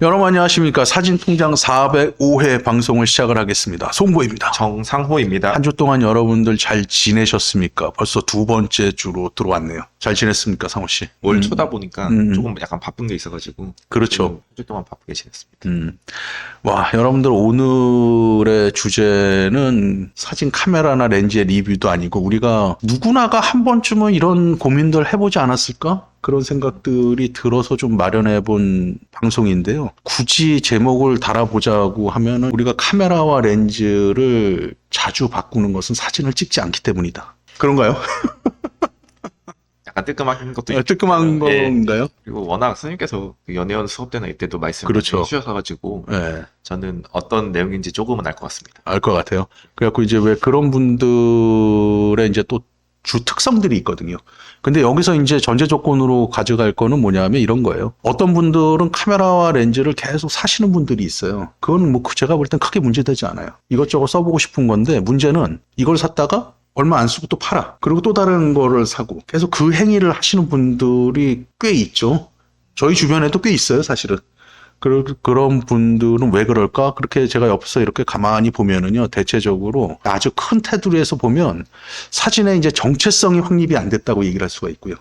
여러분 안녕하십니까. 사진통장 405회 방송을 시작을 하겠습니다. 송보입니다. 정상호입니다. 한 주 동안 여러분들 잘 지내셨습니까? 벌써 두 번째 주로 들어왔네요. 잘 지냈습니까, 상호 씨? 올 초다 보니까 조금 약간 바쁜 게 있어가지고. 그렇죠. 한 주 동안 바쁘게 지냈습니다. 와, 여러분들 오늘의 주제는 사진 카메라나 렌즈의 리뷰도 아니고 우리가 누구나가 한 번쯤은 이런 고민들 해보지 않았을까? 그런 생각들이 들어서 좀 마련해 본 방송인데요. 굳이 제목을 달아보자고 하면은 우리가 카메라와 렌즈를 자주 바꾸는 것은 사진을 찍지 않기 때문이다. 그런가요? 약간 뜨끔한 것도 있고. 뜨끔한 건가요? 그리고 워낙 선생님께서 그 연애원 수업 때나 이때도 말씀을 그렇죠. 해주셔가지고 네. 저는 어떤 내용인지 조금은 알 것 같습니다. 알 것 같아요. 그래갖고 이제 왜 그런 분들의 이제 또 주 특성들이 있거든요. 근데 여기서 이제 전제 조건으로 가져갈 거는 뭐냐면 이런 거예요. 어떤 분들은 카메라와 렌즈를 계속 사시는 분들이 있어요. 그건 뭐 제가 볼 땐 크게 문제되지 않아요. 이것저것 써보고 싶은 건데 문제는 이걸 샀다가 얼마 안 쓰고 또 팔아. 그리고 또 다른 거를 사고 계속 그 행위를 하시는 분들이 꽤 있죠. 저희 주변에도 꽤 있어요, 사실은. 그런 분들은 왜 그럴까? 그렇게 제가 옆에서 이렇게 가만히 보면은요, 대체적으로 아주 큰 테두리에서 보면 사진에 이제 정체성이 확립이 안 됐다고 얘기를 할 수가 있고요.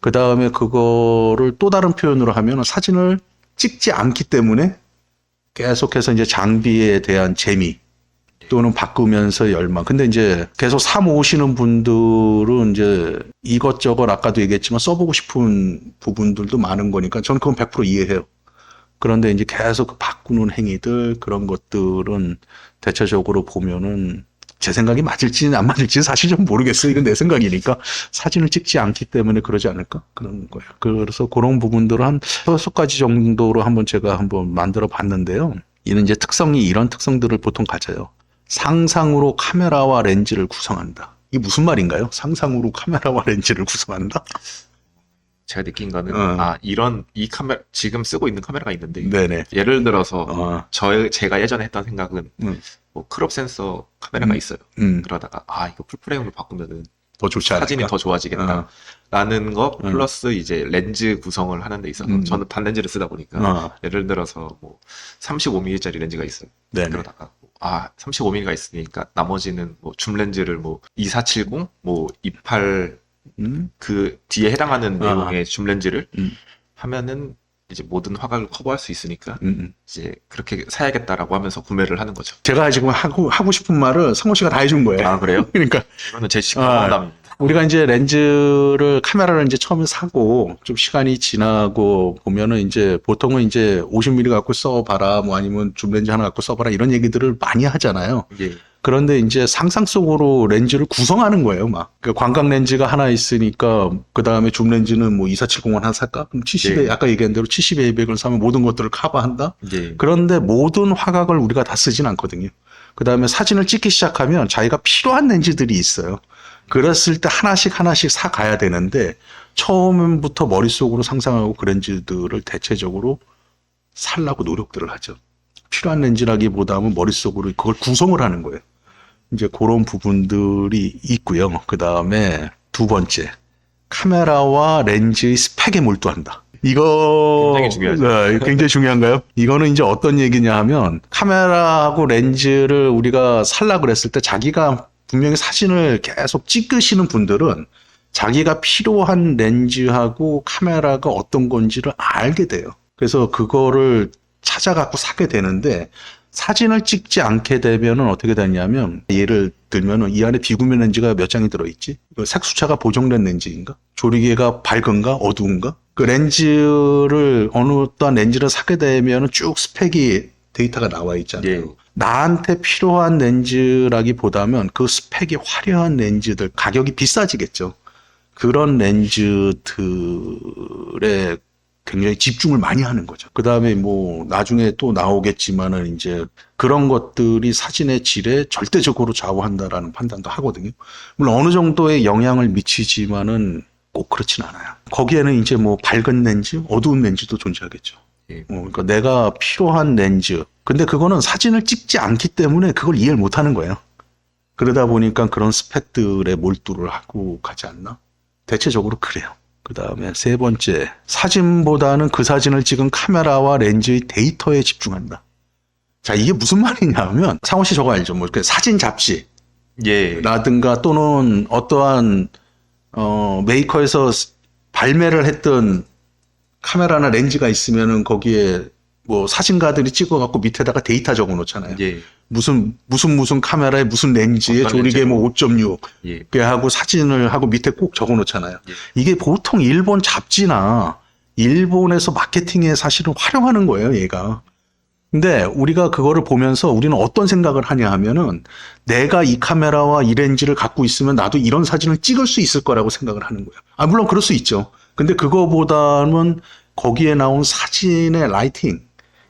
그 다음에 그거를 또 다른 표현으로 하면 사진을 찍지 않기 때문에 계속해서 이제 장비에 대한 재미 또는 바꾸면서 열망. 근데 이제 계속 사 모으시는 분들은 이제 이것저것 아까도 얘기했지만 써보고 싶은 부분들도 많은 거니까 저는 그건 100% 이해해요. 그런데 이제 계속 바꾸는 행위들, 그런 것들은 대체적으로 보면은 제 생각이 맞을지는 안 맞을지는 사실 좀 모르겠어요. 이건 내 생각이니까. 사진을 찍지 않기 때문에 그러지 않을까? 그런 거예요. 그래서 그런 부분들을 한 6가지 정도로 제가 한번 만들어 봤는데요. 이는 이제 이런 특성들을 보통 가져요. 상상으로 카메라와 렌즈를 구성한다. 이게 무슨 말인가요? 상상으로 카메라와 렌즈를 구성한다? 제가 느낀 거는 이 카메라 지금 쓰고 있는 카메라가 있는데 네네. 예를 들어서 제가 예전에 했던 생각은 뭐 크롭 센서 카메라가 있어요. 그러다가 이거 풀프레임으로 바꾸면은 더 좋지 않을까? 사진이 더 좋아지겠다. 라는 거 플러스 이제 렌즈 구성을 하는 데 있어서 저는 단렌즈를 쓰다 보니까 예를 들어서 뭐 35mm짜리 렌즈가 있어요. 네네. 그러다가 35mm가 있으니까 나머지는 뭐 줌 렌즈를 뭐 2470, 뭐 28 그 뒤에 해당하는 내용의 줌 렌즈를 하면은 이제 모든 화각을 커버할 수 있으니까 이제 그렇게 사야겠다라고 하면서 구매를 하는 거죠. 제가 지금 하고 싶은 말을 성호 씨가 다 해준 거예요. 그래요? 그러니까 이거는 제 직감담입니다. 우리가 이제 카메라를 이제 처음에 사고 좀 시간이 지나고 보면은 이제 보통은 이제 50mm 갖고 써봐라, 뭐 아니면 줌 렌즈 하나 갖고 써봐라 이런 얘기들을 많이 하잖아요. 예. 그런데 이제 상상 속으로 렌즈를 구성하는 거예요, 막. 그 광각 렌즈가 하나 있으니까, 그 다음에 줌 렌즈는 뭐 2470 하나 살까? 그럼 70에, 아까 얘기한 대로 70에 200을 사면 모든 것들을 커버한다? 예. 그런데 모든 화각을 우리가 다 쓰진 않거든요. 그 다음에 사진을 찍기 시작하면 자기가 필요한 렌즈들이 있어요. 그랬을 때 하나씩 사가야 되는데, 처음부터 머릿속으로 상상하고 그 렌즈들을 대체적으로 살라고 노력들을 하죠. 필요한 렌즈라기보다는 머릿속으로 그걸 구성을 하는 거예요. 이제 그런 부분들이 있고요. 그 다음에 두 번째, 카메라와 렌즈의 스펙에 몰두한다. 이거 굉장히 중요하죠. 네, 굉장히 중요한가요? 이거는 이제 어떤 얘기냐 하면 카메라하고 렌즈를 우리가 살라 그랬을 때 자기가 분명히 사진을 계속 찍으시는 분들은 자기가 필요한 렌즈하고 카메라가 어떤 건지를 알게 돼요. 그래서 그거를 찾아갖고 사게 되는데 사진을 찍지 않게 되면은 어떻게 되냐면 예를 들면은 이 안에 비구면 렌즈가 몇 장이 들어있지? 색수차가 보정된 렌즈인가? 조리개가 밝은가? 어두운가? 그 렌즈를 어떤 렌즈를 사게 되면은 쭉 스펙이 데이터가 나와 있잖아요. 예. 나한테 필요한 렌즈라기보다는 그 스펙이 화려한 렌즈들 가격이 비싸지겠죠. 그런 렌즈들의 굉장히 집중을 많이 하는 거죠. 그 다음에 뭐 나중에 또 나오겠지만은 이제 그런 것들이 사진의 질에 절대적으로 좌우한다라는 판단도 하거든요. 물론 어느 정도의 영향을 미치지만은 꼭 그렇진 않아요. 거기에는 이제 뭐 밝은 렌즈, 어두운 렌즈도 존재하겠죠. 예. 그러니까 내가 필요한 렌즈. 근데 그거는 사진을 찍지 않기 때문에 그걸 이해를 못 하는 거예요. 그러다 보니까 그런 스펙들에 몰두를 하고 가지 않나? 대체적으로 그래요. 그 다음에 세 번째, 사진보다는 그 사진을 찍은 카메라와 렌즈의 데이터에 집중한다. 자, 이게 무슨 말이냐면, 상호 씨 저거 알죠? 뭐, 사진 잡지. 예. 라든가 또는 어떠한, 메이커에서 발매를 했던 카메라나 렌즈가 있으면은 거기에 뭐 사진가들이 찍어갖고 밑에다가 데이터 적어 놓잖아요. 예. 무슨 카메라에 무슨 렌즈에 어떤 조리개 렌즈로. 뭐 5.6. 예. 이렇게 하고 사진을 하고 밑에 꼭 적어 놓잖아요. 예. 이게 보통 일본 잡지나 일본에서 마케팅에 사실은 활용하는 거예요, 얘가. 근데 우리가 그거를 보면서 우리는 어떤 생각을 하냐 하면은 내가 이 카메라와 이 렌즈를 갖고 있으면 나도 이런 사진을 찍을 수 있을 거라고 생각을 하는 거예요. 아, 물론 그럴 수 있죠. 근데 그거보다는 거기에 나온 사진의 라이팅,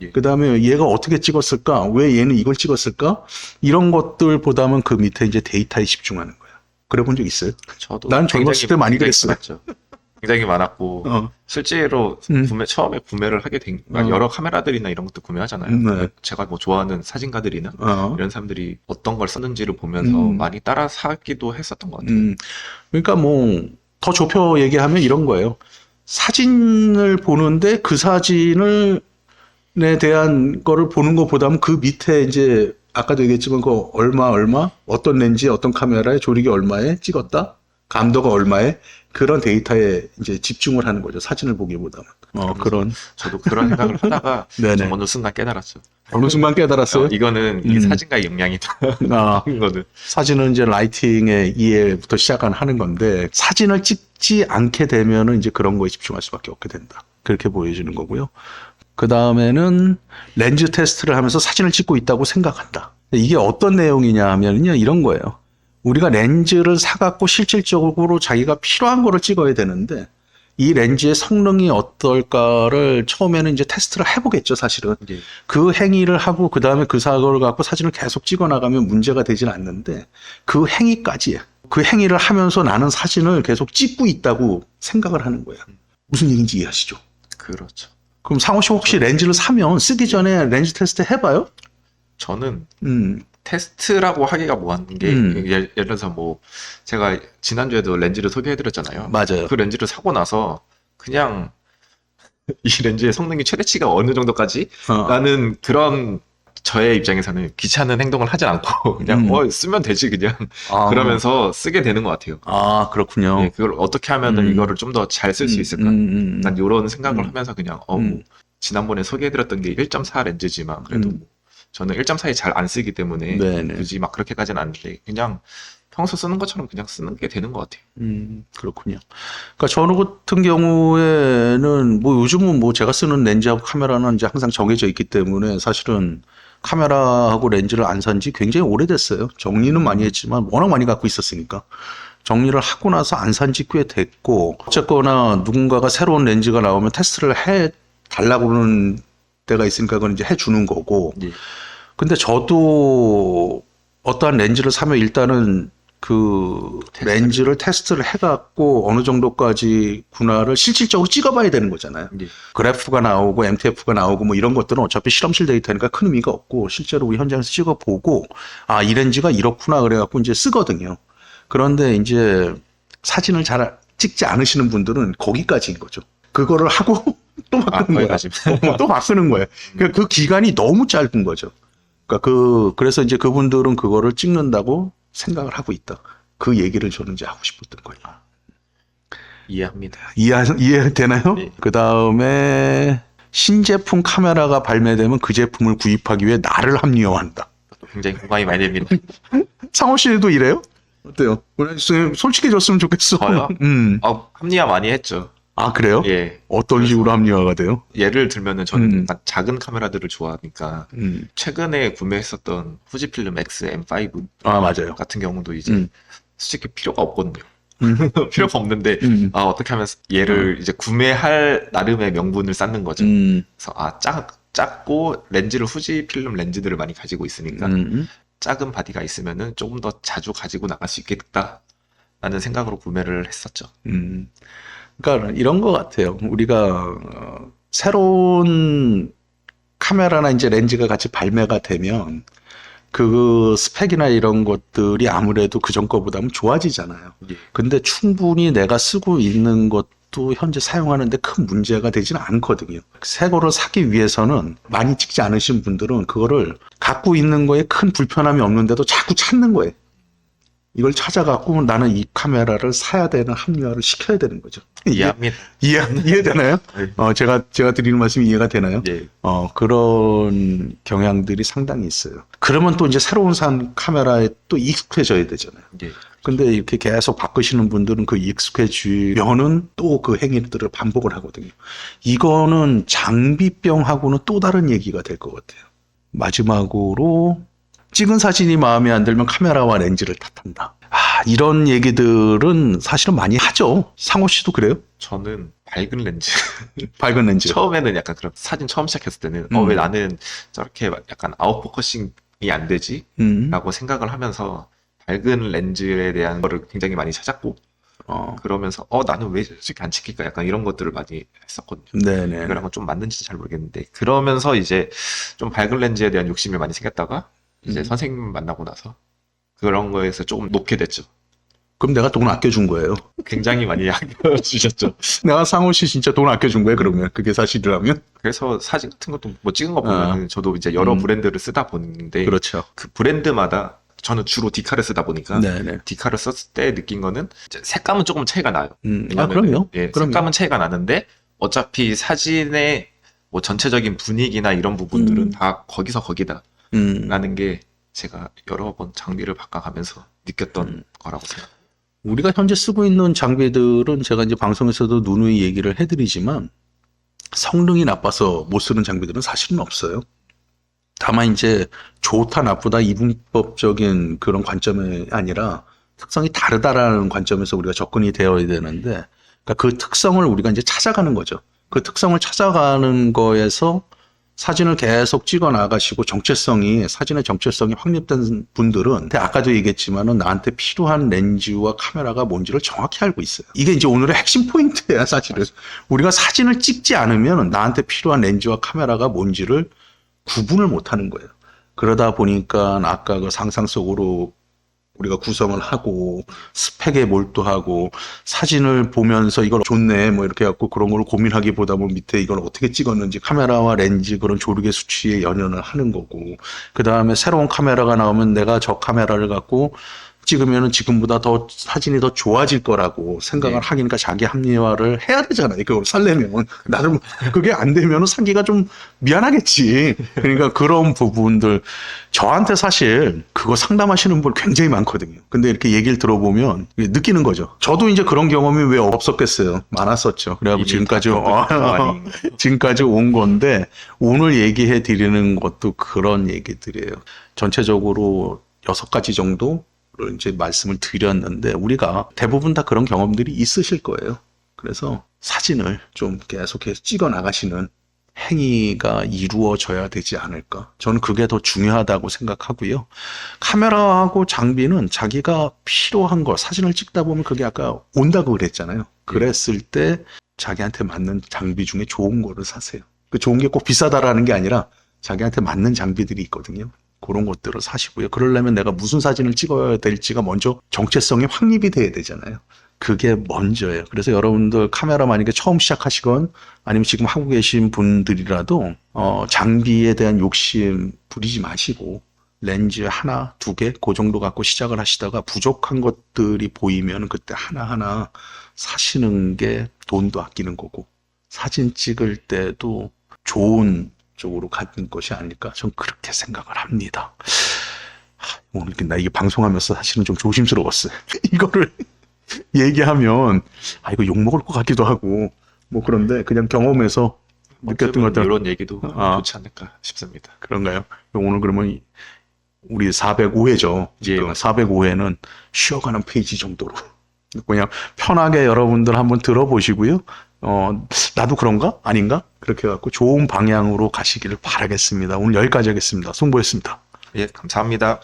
예. 그 다음에 얘가 어떻게 찍었을까? 왜 얘는 이걸 찍었을까? 이런 것들보다는 그 밑에 이제 데이터에 집중하는 거예요. 그래 본 적 있어요? 저도 난 젊었을 때 많이 그랬어요. 많았죠. 굉장히 많았고 실제로 처음에 구매를 하게 된 여러 카메라들이나 이런 것도 구매하잖아요. 네. 제가 뭐 좋아하는 사진가들이나 이런 사람들이 어떤 걸 썼는지를 보면서 음. 많이 따라 사기도 했었던 것 같아요. 그러니까 뭐 더 좁혀 얘기하면 이런 거예요. 사진을 보는데 그 사진을 에 대한 거를 보는 것보다는 그 밑에 이제 아까도 얘기했지만 그 얼마 어떤 렌즈에 어떤 카메라에 조리개 얼마에 찍었다 감도가 얼마에 그런 데이터에 이제 집중을 하는 거죠. 사진을 보기보다는. 그런. 저도 그런 생각을 하다가 네네. 좀 어느 순간 깨달았죠. 어느 순간 깨달았어요. 이거는 이 사진가의 영향이다. 아, 이거는. 사진은 이제 라이팅의 이해부터 시작하는 건데 사진을 찍지 않게 되면은 이제 그런 거에 집중할 수밖에 없게 된다. 그렇게 보여지는 거고요. 그 다음에는 렌즈 테스트를 하면서 사진을 찍고 있다고 생각한다. 이게 어떤 내용이냐 하면요, 이런 거예요. 우리가 렌즈를 사갖고 실질적으로 자기가 필요한 거를 찍어야 되는데 이 렌즈의 성능이 어떨까를 처음에는 이제 테스트를 해보겠죠, 사실은. 예. 그 행위를 하고 그 다음에 그 사고를 갖고 사진을 계속 찍어 나가면 문제가 되진 않는데 그 행위까지예요. 그 행위를 하면서 나는 사진을 계속 찍고 있다고 생각을 하는 거예요. 무슨 얘기인지 이해하시죠? 그렇죠. 그럼 상호 씨 혹시 렌즈를 사면 쓰기 전에 렌즈 테스트 해봐요? 저는 음, 테스트라고 하기가 뭐한 게 예를 들어서 뭐 제가 지난주에도 렌즈를 소개해드렸잖아요. 맞아요. 그 렌즈를 사고 나서 그냥 이 렌즈의 성능이 최대치가 어느 정도까지 라는 그런 저의 입장에서는 귀찮은 행동을 하지 않고 그냥 쓰면 되지 그냥 그러면서 쓰게 되는 것 같아요. 아, 그렇군요. 네, 그걸 어떻게 하면은 이거를 좀 더 잘 쓸 수 있을까? 난 이런 생각을 하면서 그냥 뭐 지난번에 소개해드렸던 게 1.4 렌즈지만 그래도 뭐 저는 1.4에 잘 안 쓰기 때문에 네네. 굳이 막 그렇게까지는 안 돼. 그냥 평소 쓰는 것처럼 그냥 쓰는 게 되는 것 같아요. 그렇군요. 그러니까 저 같은 경우에는 뭐 요즘은 뭐 제가 쓰는 렌즈하고 카메라는 이제 항상 정해져 있기 때문에 사실은 카메라하고 렌즈를 안 산 지 굉장히 오래됐어요. 정리는 많이 했지만 워낙 많이 갖고 있었으니까. 정리를 하고 나서 안 산 지 꽤 됐고 어쨌거나 누군가가 새로운 렌즈가 나오면 테스트를 해 달라고 그러는 때가 있으니까 그건 이제 해주는 거고. 예. 근데 저도 어떠한 렌즈를 사면 일단은 그 렌즈를 테스트를 해갖고 어느 정도까지 구나를 실질적으로 찍어봐야 되는 거잖아요. 예. 그래프가 나오고 MTF가 나오고 뭐 이런 것들은 어차피 실험실 데이터니까 큰 의미가 없고 실제로 우리 현장에서 찍어보고 아, 이 렌즈가 이렇구나 그래갖고 이제 쓰거든요. 그런데 이제 사진을 잘 찍지 않으시는 분들은 거기까지인 거죠. 그거를 하고 또 바꾸는 거야. 또 바꾸는 거예요. 그러니까 그 기간이 너무 짧은 거죠. 그러니까 그래서 이제 그분들은 그거를 찍는다고 생각을 하고 있다. 그 얘기를 저는 이제 하고 싶었던 거예요. 이해합니다. 이해되나요? 네. 그 다음에 신제품 카메라가 발매되면 그 제품을 구입하기 위해 나를 합리화한다. 굉장히 공감이 많이 됩니다. 상호 씨도 이래요? 어때요? 솔직해졌으면 좋겠어. 저요? 합리화 많이 했죠. 아, 그래요? 예. 어떤 식으로 합리화가 돼요? 예를 들면은 저는 약간 작은 카메라들을 좋아하니까 최근에 구매했었던 후지필름 X-M5 아, 맞아요. 같은 경우도 이제 솔직히 필요가 없거든요. 필요가 없는데 어떻게 하면 얘를 이제 구매할 나름의 명분을 쌓는 거죠. 그래서 작고 렌즈를 후지필름 렌즈들을 많이 가지고 있으니까 작은 바디가 있으면은 조금 더 자주 가지고 나갈 수 있겠다라는 생각으로 구매를 했었죠. 그러니까 이런 것 같아요. 우리가 새로운 카메라나 이제 렌즈가 같이 발매가 되면 그 스펙이나 이런 것들이 아무래도 그전 거보다는 좋아지잖아요. 예. 근데 충분히 내가 쓰고 있는 것도 것도 현재 사용하는데 큰 문제가 되지는 않거든요. 새 거를 사기 위해서는 많이 찍지 않으신 분들은 그거를 갖고 있는 거에 큰 불편함이 없는데도 자꾸 찾는 거예요. 이걸 찾아갖고 나는 이 카메라를 사야 되는, 합리화를 시켜야 되는 거죠. 이해합니다. 이해되나요? 네. 제가 드리는 말씀이 이해가 되나요? 예. 그런 경향들이 상당히 있어요. 그러면 또 이제 새로운 산 카메라에 또 익숙해져야 되잖아요. 예. 근데 이렇게 계속 바꾸시는 분들은 그 익숙해지면은 또 그 행위들을 반복을 하거든요. 이거는 장비병하고는 또 다른 얘기가 될 것 같아요. 마지막으로 찍은 사진이 마음에 안 들면 카메라와 렌즈를 탓한다. 이런 얘기들은 사실은 많이 하죠. 상호 씨도 그래요? 저는 밝은 렌즈. 밝은 렌즈. 처음에는 약간 그런 사진 처음 시작했을 때는 왜 나는 저렇게 약간 아웃포커싱이 안 되지? 라고 생각을 하면서 밝은 렌즈에 대한 거를 굉장히 많이 찾았고 그러면서 나는 왜 저렇게 안 찍힐까? 약간 이런 것들을 많이 했었거든요. 네네. 이거랑은 좀 맞는지도 잘 모르겠는데 그러면서 이제 좀 밝은 렌즈에 대한 욕심이 많이 생겼다가 이제 선생님 만나고 나서 그런 거에서 조금 놓게 됐죠. 그럼 내가 돈 아껴준 거예요. 굉장히 많이 아껴주셨죠. 내가 상호 씨 진짜 돈 아껴준 거예요, 그러면. 그게 사실이라면? 그래서 사진 같은 것도 뭐 찍은 거 보면 저도 이제 여러 브랜드를 쓰다 보는데 그렇죠. 그 브랜드마다 저는 주로 디카를 쓰다 보니까 네네. 디카를 썼을 때 느낀 거는 이제 색감은 조금 차이가 나요. 그럼요. 예, 그럼요. 색감은 차이가 나는데 어차피 사진의 뭐 전체적인 분위기나 이런 부분들은 다 거기서 거기다. 라는 게 제가 여러 번 장비를 바꿔가면서 느꼈던 거라고 생각합니다. 우리가 현재 쓰고 있는 장비들은 제가 이제 방송에서도 누누이 얘기를 해드리지만 성능이 나빠서 못 쓰는 장비들은 사실은 없어요. 다만 이제 좋다 나쁘다 이분법적인 그런 관점이 아니라 특성이 다르다라는 관점에서 우리가 접근이 되어야 되는데 그러니까 그 특성을 우리가 이제 찾아가는 거죠. 그 특성을 찾아가는 거에서 사진을 계속 찍어 나가시고 사진의 정체성이 확립된 분들은 아까도 얘기했지만은 나한테 필요한 렌즈와 카메라가 뭔지를 정확히 알고 있어요. 이게 이제 오늘의 핵심 포인트야, 사실은. 우리가 사진을 찍지 않으면 나한테 필요한 렌즈와 카메라가 뭔지를 구분을 못 하는 거예요. 그러다 보니까 아까 그 상상 속으로 우리가 구성을 하고 스펙에 몰두하고 사진을 보면서 이걸 좋네 뭐 이렇게 해갖고 그런 걸 고민하기보다 뭐 밑에 이걸 어떻게 찍었는지 카메라와 렌즈 그런 조르개 수치에 연연을 하는 거고 그 다음에 새로운 카메라가 나오면 내가 저 카메라를 갖고 찍으면은 지금보다 더 사진이 더 좋아질 거라고 생각을 하니까 자기 합리화를 해야 되잖아요. 그걸 살려면 나름 그게 안 되면은 사기가 좀 미안하겠지. 그러니까 그런 부분들 저한테 사실 그거 상담하시는 분 굉장히 많거든요. 근데 이렇게 얘기를 들어보면 느끼는 거죠. 저도 이제 그런 경험이 왜 없었겠어요. 많았었죠. 그래가지고 지금까지 온 건데 오늘 얘기해 드리는 것도 그런 얘기들이에요. 전체적으로 6가지 정도 이제 말씀을 드렸는데 우리가 대부분 다 그런 경험들이 있으실 거예요. 그래서 사진을 좀 계속해서 찍어 나가시는 행위가 이루어져야 되지 않을까. 저는 그게 더 중요하다고 생각하고요. 카메라하고 장비는 자기가 필요한 거 사진을 찍다 보면 그게 아까 온다고 그랬잖아요. 그랬을 때 자기한테 맞는 장비 중에 좋은 거를 사세요. 그 좋은 게 꼭 비싸다라는 게 아니라 자기한테 맞는 장비들이 있거든요. 그런 것들을 사시고요. 그러려면 내가 무슨 사진을 찍어야 될지가 먼저 정체성이 확립이 돼야 되잖아요. 그게 먼저예요. 그래서 여러분들 카메라 만약에 처음 시작하시건 아니면 지금 하고 계신 분들이라도 장비에 대한 욕심 부리지 마시고 렌즈 하나, 2개 그 정도 갖고 시작을 하시다가 부족한 것들이 보이면 그때 하나하나 사시는 게 돈도 아끼는 거고 사진 찍을 때도 좋은 쪽으로 가는 것이 아닐까 전 그렇게 생각을 합니다. 오늘 나 이게 방송하면서 사실은 좀 조심스러웠어요. 이거를 얘기하면 이거 욕먹을 것 같기도 하고 뭐 그런데 그냥 경험해서 느꼈던 것들 이런 얘기도 좋지 않을까 싶습니다. 그런가요? 오늘 그러면 우리 405회죠. 지금 405회는 쉬어가는 페이지 정도로 그냥 편하게 여러분들 한번 들어보시고요. 나도 그런가? 아닌가? 그렇게 해갖고 좋은 방향으로 가시기를 바라겠습니다. 오늘 여기까지 하겠습니다. 송보였습니다. 예, 감사합니다.